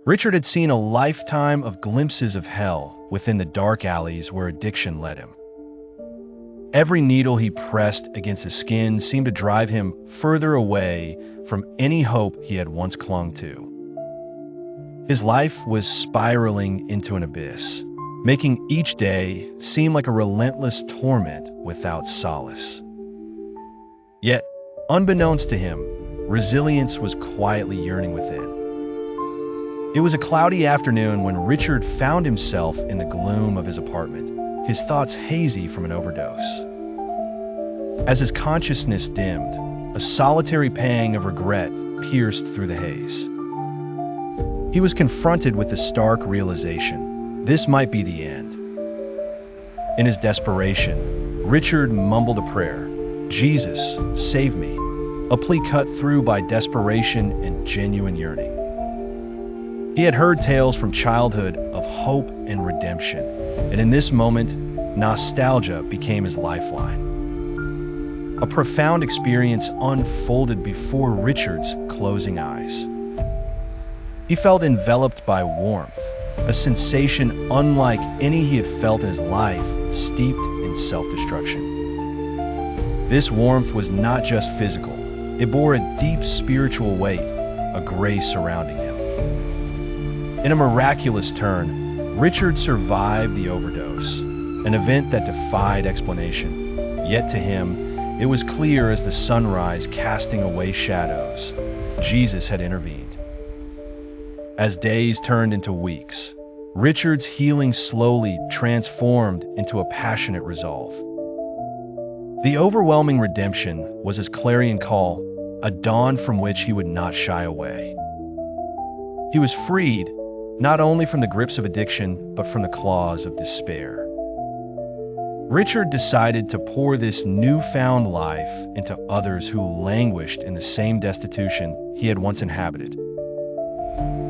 Richard had seen a lifetime of glimpses of hell within the dark alleys where addiction led him. Every needle he pressed against his skin seemed to drive him further away from any hope he had once clung to. His life was spiraling into an abyss, making each day seem like a relentless torment without solace. Yet, unbeknownst to him, resilience was quietly yearning within. It was a cloudy afternoon when Richard found himself in the gloom of his apartment, his thoughts hazy from an overdose. As his consciousness dimmed, a solitary pang of regret pierced through the haze. He was confronted with the stark realization: this might be the end. In his desperation, Richard mumbled a prayer: "Jesus, save me," a plea cut through by desperation and genuine yearning. He had heard tales from childhood of hope and redemption, and in this moment, nostalgia became his lifeline. A profound experience unfolded before Richard's closing eyes. He felt enveloped by warmth, a sensation unlike any he had felt in his life, steeped in self-destruction. This warmth was not just physical. It bore a deep spiritual weight, a grace surrounding him. In a miraculous turn, Richard survived the overdose, an event that defied explanation. Yet to him, it was clear as the sunrise casting away shadows, Jesus had intervened. As days turned into weeks, Richard's healing slowly transformed into a passionate resolve. The overwhelming redemption was his clarion call, a dawn from which he would not shy away. He was freed, not only from the grips of addiction, but from the claws of despair. Richard decided to pour this newfound life into others who languished in the same destitution he had once inhabited.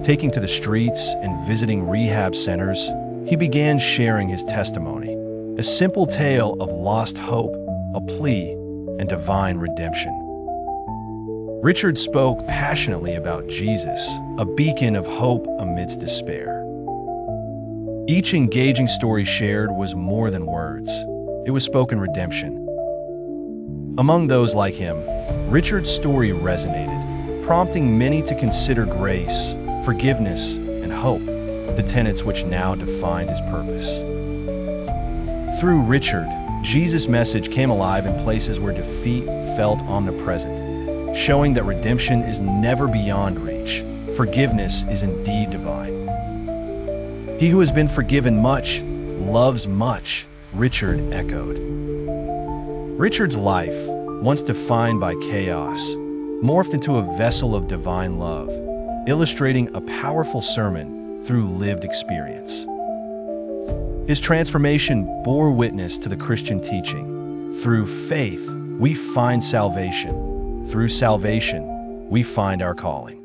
Taking to the streets and visiting rehab centers, he began sharing his testimony, a simple tale of lost hope, a plea, and divine redemption. Richard spoke passionately about Jesus, a beacon of hope amidst despair. Each engaging story shared was more than words. It was spoken redemption. Among those like him, Richard's story resonated, prompting many to consider grace, forgiveness, and hope, the tenets which now defined his purpose. Through Richard, Jesus' message came alive in places where defeat felt omnipresent, showing that redemption is never beyond reach. Forgiveness is indeed divine. He who has been forgiven much loves much, Richard echoed. Richard's life, once defined by chaos, morphed into a vessel of divine love, illustrating a powerful sermon through lived experience. His transformation bore witness to the Christian teaching: through faith, we find salvation. Through salvation, we find our calling.